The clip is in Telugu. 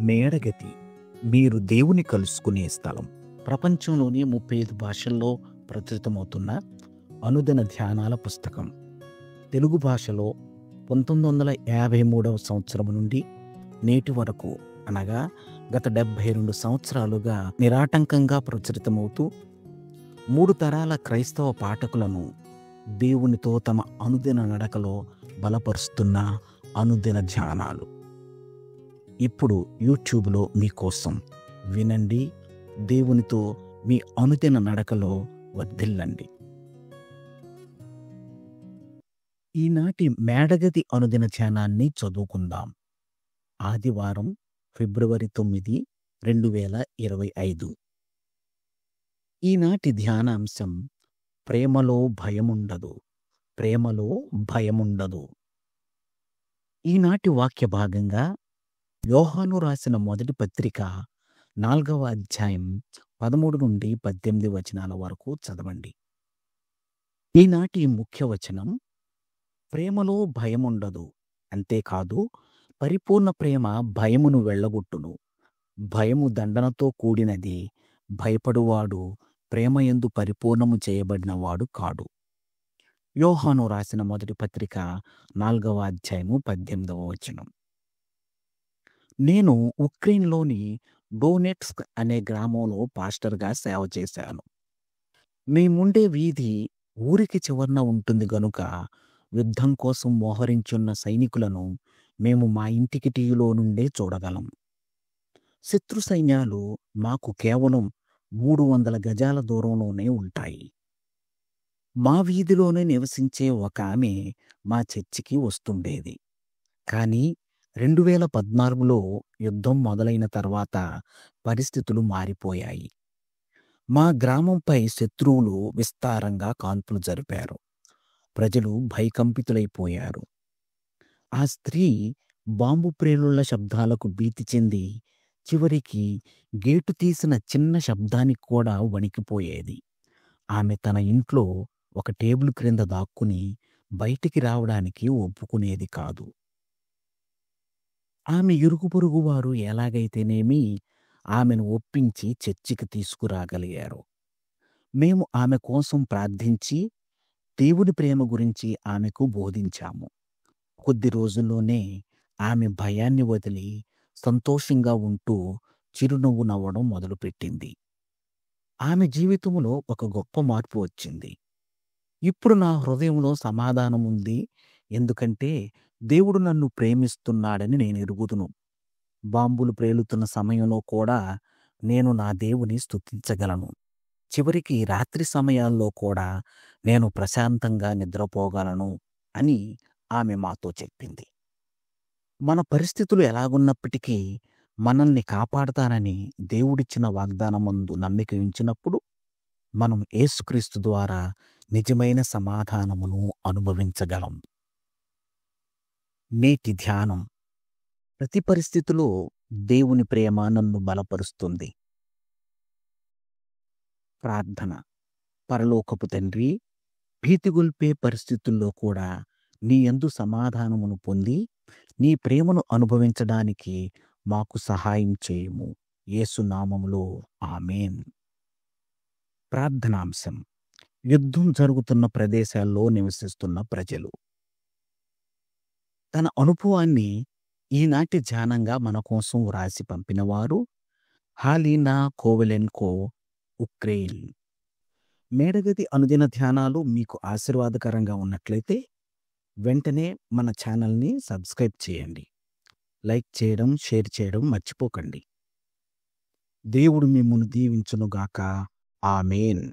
మేడగది మీరు దేవుని కలుసుకునే స్థలం. ప్రపంచంలోని 35 భాషల్లో ప్రచురితమవుతున్న అనుదిన ధ్యానాల పుస్తకం. తెలుగు భాషలో 1953 సంవత్సరం నుండి నేటి వరకు, అనగా గత 72 సంవత్సరాలుగా నిరాటంకంగా ప్రచురితమవుతూ 3 తరాల క్రైస్తవ పాఠకులను దేవునితో తమ అనుదిన నడకలో బలపరుస్తున్న అనుదిన ధ్యానాలు ఇప్పుడు యూట్యూబ్లో మీకోసం. వినండి, దేవునితో మీ అనుదిన నడకలో వర్ధిల్లండి. ఈనాటి మేడగది అనుదిన ధ్యానాన్ని చదువుకుందాం. ఆదివారం ఫిబ్రవరి 9, 2025. ఈనాటి ధ్యానాంశం ప్రేమలో భయముండదు. ప్రేమలో భయముండదు. ఈనాటి వాక్య భాగంగా యోహాను రాసిన మొదటి పత్రిక 4వ అధ్యాయం 13 నుండి 18 వచనాల వరకు చదవండి. ఈనాటి ముఖ్య వచనం ప్రేమలో భయముండదు. అంతేకాదు, పరిపూర్ణ ప్రేమ భయమును వెళ్ళగొట్టును. భయము దండనతో కూడినది. భయపడువాడు ప్రేమయందు పరిపూర్ణము చేయబడినవాడు కాడు. యోహాను రాసిన మొదటి పత్రిక 4వ అధ్యాయము 18వ వచనం. నేను ఉక్రెయిన్లోని డోనెట్స్క్ అనే గ్రామంలో పాస్టర్గా సేవ చేశాను. మేముండే వీధి ఊరికి చివరన ఉంటుంది గనుక యుద్ధం కోసం మోహరించున్న సైనికులను మేము మా ఇంటి కిటికీలో నుండే చూడగలం. శత్రు సైన్యాలు మాకు కేవలం 300 గజాల దూరంలోనే ఉంటాయి. మా వీధిలోనే నివసించే ఒక ఆమె మా చర్చికి వస్తుండేది. కానీ 2014లో యుద్ధం మొదలైన తర్వాత పరిస్థితులు మారిపోయాయి. మా గ్రామంపై శత్రువులు విస్తారంగా కాల్పులు జరిపారు. ప్రజలు భయకంపితులైపోయారు. ఆ స్త్రీ బాంబు ప్రేలుళ్ల శబ్దాలకు భీతి చెంది చివరికి గేటు తీసిన చిన్న శబ్దానికి కూడా వణికిపోయేది. ఆమె తన ఇంట్లో ఒక టేబుల్ క్రింద దాక్కుని బయటికి రావడానికి ఒప్పుకునేది కాదు. ఆమె ఇరుగు పొరుగు వారు ఎలాగైతేనేమి ఆమెను ఒప్పించి చర్చికి తీసుకురాగలిగారు. మేము ఆమె కోసం ప్రార్థించి దేవుని ప్రేమ గురించి ఆమెకు బోధించాము. కొద్ది రోజుల్లోనే ఆమె భయాన్ని వదిలి సంతోషంగా ఉంటూ చిరునవ్వు నవ్వడం మొదలుపెట్టింది. ఆమె జీవితంలో ఒక గొప్ప మార్పు వచ్చింది. ఇప్పుడు నా హృదయంలో సమాధానం ఉంది, ఎందుకంటే దేవుడు నన్ను ప్రేమిస్తున్నాడని నేను ఎరుగుదును. బాంబులు ప్రేలుతున్న సమయంలో కూడా నేను నా దేవుని స్తుతించగలను. చివరికి రాత్రి సమయాల్లో కూడా నేను ప్రశాంతంగా నిద్రపోగలను అని ఆమె మాతో చెప్పింది. మన పరిస్థితులు ఎలాగున్నప్పటికీ మనల్ని కాపాడతానని దేవుడిచ్చిన వాగ్దానమందు నమ్మిక ఉంచినప్పుడు మనం యేసుక్రీస్తు ద్వారా నిజమైన సమాధానమును అనుభవించగలం. నేటి ధ్యానం. ప్రతి పరిస్థితిలో దేవుని ప్రేమ నన్ను బలపరుస్తుంది. ప్రార్థన. పరలోకపు తండ్రి, భీతిగొల్పే పరిస్థితుల్లో కూడా నీ యందు సమాధానమును పొంది నీ ప్రేమను అనుభవించడానికి మాకు సహాయం చేయము. యేసు నామములో ఆమేన్. ప్రార్థనాంశం. యుద్ధం జరుగుతున్న ప్రదేశాల్లో నివసిస్తున్న ప్రజలు. తన అనుభవాన్ని ఈనాటి ధ్యానంగా మన కోసం వ్రాసి పంపినవారు హాలీనా కోవెలెన్కో, ఉక్రెయిన్. మేడగది అనుదిన ధ్యానాలు మీకు ఆశీర్వాదకరంగా ఉన్నట్లయితే వెంటనే మన ఛానల్ని సబ్స్క్రైబ్ చేయండి. లైక్ చేయడం, షేర్ చేయడం మర్చిపోకండి. దేవుడు మిమ్మును దీవించునుగాక. ఆమేన్.